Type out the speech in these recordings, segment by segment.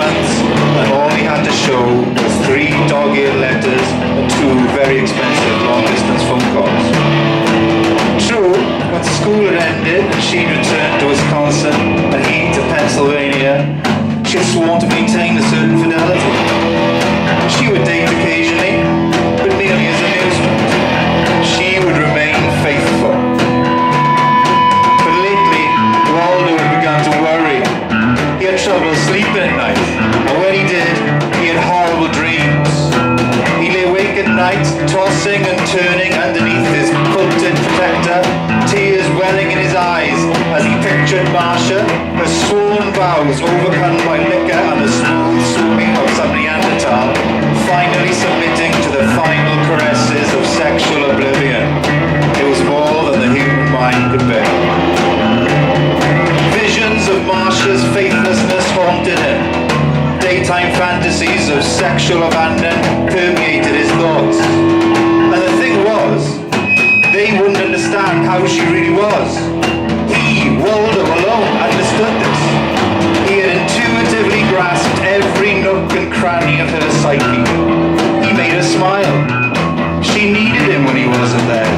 months, and all he had to show was 3 dog-eared letters and 2 very expensive long-distance phone calls. True, when school had ended and she'd returned to Wisconsin and he to Pennsylvania, she had sworn to maintain a certain fidelity. She would date occasionally, but merely as amusement. She would remain faithful. But lately, Waldo had begun to worry. He had trouble sleeping at night, and when he did, he had horrible dreams. He lay awake at night, tossing and turning underneath his quilted protector, tears welling in his eyes as he pictured Marcia, her sworn vows overcome by liquor and the smooth swimming of some Neanderthal, finally submitting to the final caresses of sexual oblivion. It was more than the human mind could bear. Visions of Marcia's faithlessness haunted him. Daytime fantasies of sexual abandon permeated his thoughts. And the thing was, they wouldn't understand how she really was. He, Waldo, alone understood this. He had intuitively grasped every nook and cranny of her psyche. He made her smile. She needed him when he wasn't there.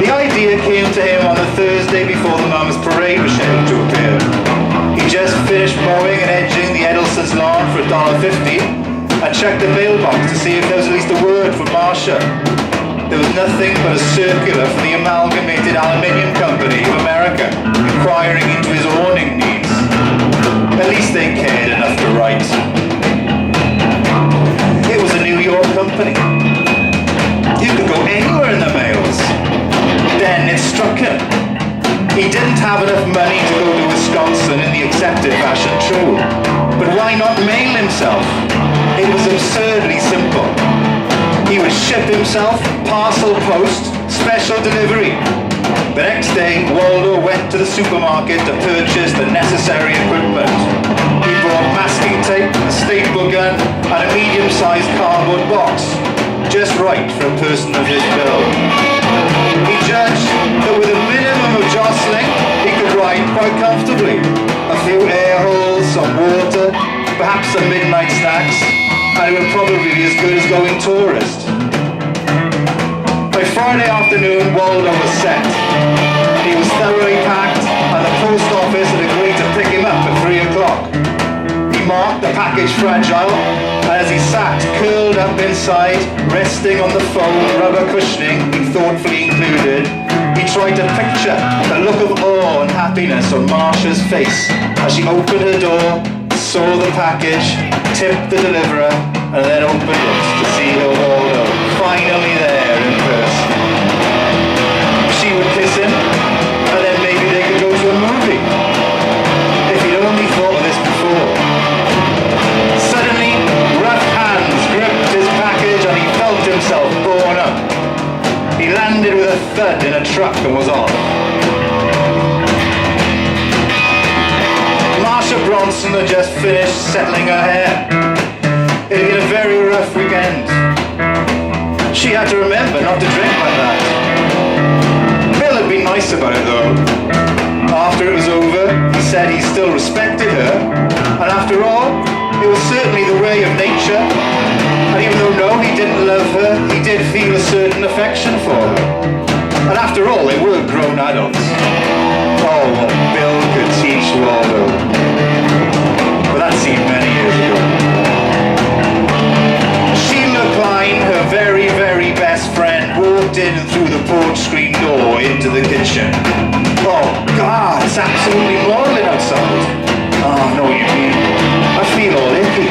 The idea came to him on the Thursday before the Mum's parade was scheduled to appear. He just finished mowing and edging the Edelson's lawn for $1.50 and checked the mailbox to see if there was at least a word from Marcia. There was nothing but a circular from the Amalgamated Aluminium Company of America inquiring into his awning needs. At least they cared enough to write. It was a New York company. You could go anywhere in the mails. Then it struck him. He didn't have enough money to go to Wisconsin in the accepted fashion, true. But why not mail himself? It was absurdly simple. He would ship himself, parcel post, special delivery. The next day, Waldo went to the supermarket to purchase the necessary equipment. He bought masking tape, a staple gun, and a medium-sized cardboard box. Just right for a person of his build. He judged that with a minimum of jostling, he could ride quite comfortably. A few air holes, some water, perhaps some midnight snacks, and it would probably be as good as going tourist. By Friday afternoon, Waldo was set. He was thoroughly packed, and the post office had agreed to pick him up at 3 o'clock. He marked the package fragile, and as he sat curled up inside, resting on the foam rubber cushioning he thoughtfully included, he tried to picture the look of awe and happiness on Marcia's face as she opened her door, saw the package, tipped the deliverer, and then opened it to see her Waldo finally there in person. She would kiss him, and then maybe they could go to a movie. If he'd only thought of this before. Suddenly, rough hands gripped his package and he felt himself borne up. He landed with a thud in a truck and was off. Marcia Bronson had just finished settling her hair. It had been a very rough weekend. She had to remember not to drink like that. Bill had been nice about it though. After it was over, he said he still respected her, and after all, it was certainly the way of nature. And even though no, he didn't love her, he did feel a certain affection for her. And after all, they were grown adults. Oh, what Bill could teach Waldo. But that seemed many years ago. Sheila Klein, her very, very best friend, walked in through the porch screen door into the kitchen. Oh, God, it's absolutely moiling outside. Oh, I know what you mean. I feel all icky.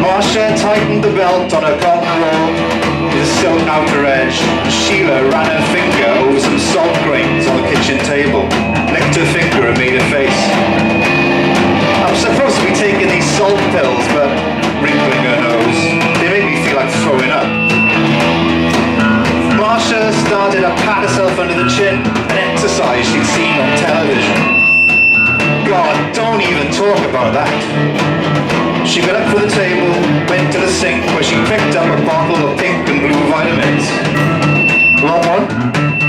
Marcia tightened the belt on her cotton robe with a silk outer edge. Sheila ran her finger over some salt grains on the kitchen table, licked her finger and made a face. I'm supposed to be taking these salt pills, but wrinkling her nose, they make me feel like throwing up. Marcia started to pat herself under the chin, an exercise she'd seen on television. God, don't even talk about that. She got up from the table, went to the sink where she picked up a bottle of pink and blue vitamins. Want one?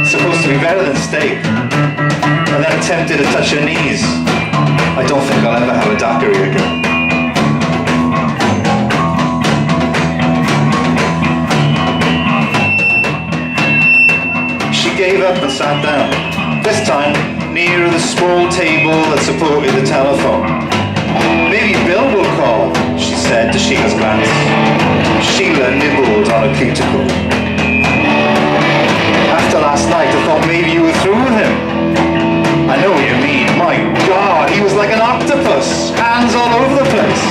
Supposed to to be better than steak, and then attempted to touch her knees. I don't think I'll ever have a daiquiri again. She gave up and sat down, this time near the small table that supported the telephone. Maybe Bill will call, she said to Sheila's glance. Sheila nibbled on a cuticle. After last night, I thought maybe you were through with him. I know what you mean. My God, he was like an octopus, hands all over the place.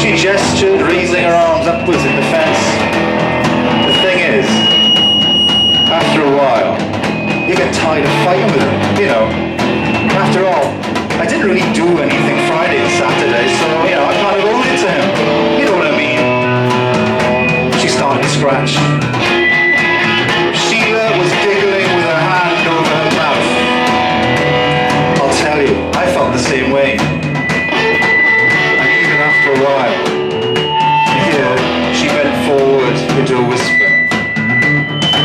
She gestured, raising her arms upwards in defense. The thing is, after a while, you get tired of fighting with him, you know. After all, I didn't really do anything Friday and Saturday, so, you know, I kind of owed it to him. You know what I mean? She started to scratch. Sheila was giggling with her hand over her mouth. I'll tell you, I felt the same way. And even after a while, here, she bent forward into a whisper.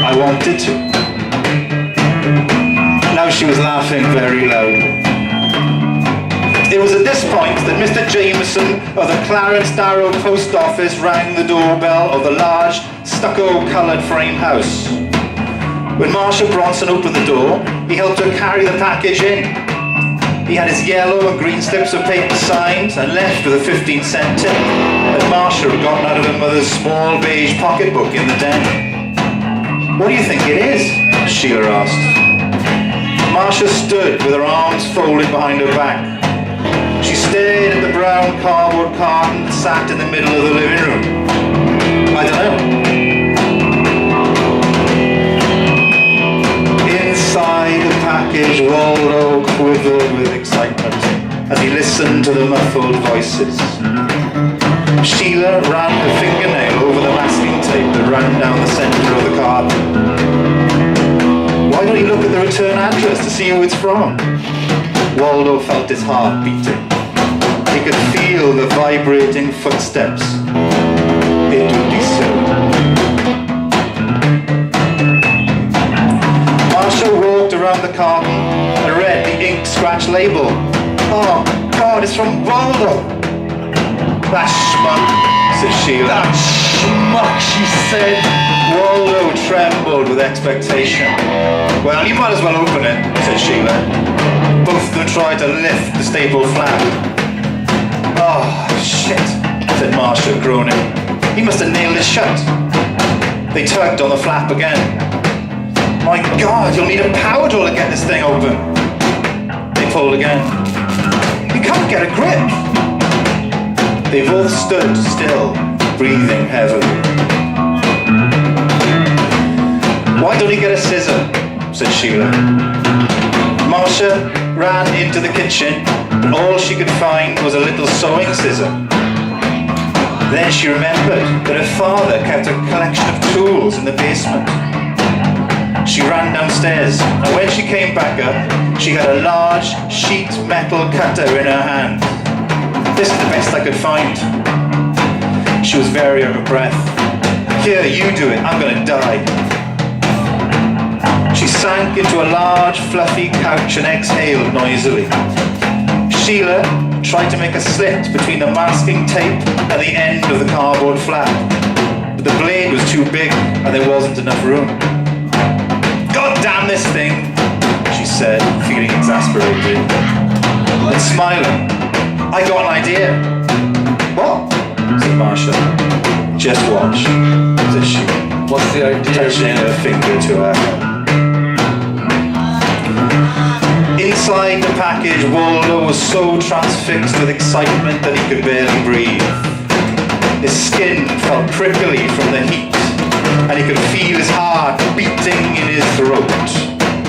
I wanted to. Now she was laughing very loudly. It was at this point that Mr. Jameson of the Clarence Darrow Post Office rang the doorbell of the large, stucco-coloured frame house. When Marcia Bronson opened the door, he helped her carry the package in. He had his yellow and green slips of paper signed and left with a 15-cent tip that Marcia had gotten out of her mother's small beige pocketbook in the den. What do you think it is? Sheila asked. Marcia stood with her arms folded behind her back. She stared at the brown cardboard carton that sat in the middle of the living room. I don't know. Inside the package, Waldo quivered with excitement as he listened to the muffled voices. Sheila ran her fingernail over the masking tape that ran down the centre of the carton. Why don't you look at the return address to see who it's from? Waldo felt his heart beating. He could feel the vibrating footsteps. It would be soon. Marcia walked around the carton and read the ink scratch label. Oh God, it's from Waldo. That schmuck, said Sheila. That schmuck, she said. Waldo trembled with expectation. Well, you might as well open it, said Sheila. Both of them tried to lift the staple flap. Oh, shit, said Marcia, groaning. He must have nailed it shut. They tugged on the flap again. My God, you'll need a power tool to get this thing open. They pulled again. You can't get a grip. They both stood still, breathing heavily. Why don't you get a scissor? Said Sheila. Marcia ran into the kitchen, and all she could find was a little sewing scissor. Then she remembered that her father kept a collection of tools in the basement. She ran downstairs, and when she came back up, she had a large sheet metal cutter in her hand. This is the best I could find. She was very out of breath. Here, you do it, I'm gonna die. She sank into a large, fluffy couch and exhaled noisily. Sheila tried to make a slit between the masking tape and the end of the cardboard flap, but the blade was too big and there wasn't enough room. God damn this thing, she said, feeling exasperated. And smiling, I got an idea. What? Said Marcia. Just watch, said she. What's the idea? Touching her finger to her head. Inside the package, Waldo was so transfixed with excitement that he could barely breathe. His skin felt prickly from the heat, and he could feel his heart beating in his throat.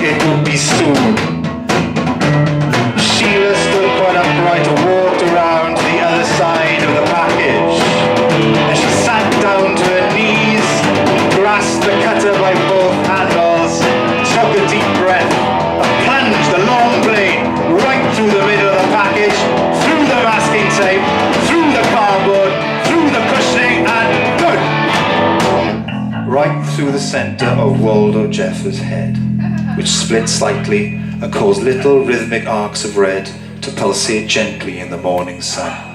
It would be soon. Sheila stood quite upright and walked around to the other side of the package. And she sat down to her knees, grasped the cutter by both handles, took a deep breath, and plunged the long blade right through the middle of the package, through the masking tape, through the cardboard, through the cushioning, and good! Right through through the centre of Waldo Jeffers' head, which split slightly and caused little rhythmic arcs of red to pulsate gently in the morning sun.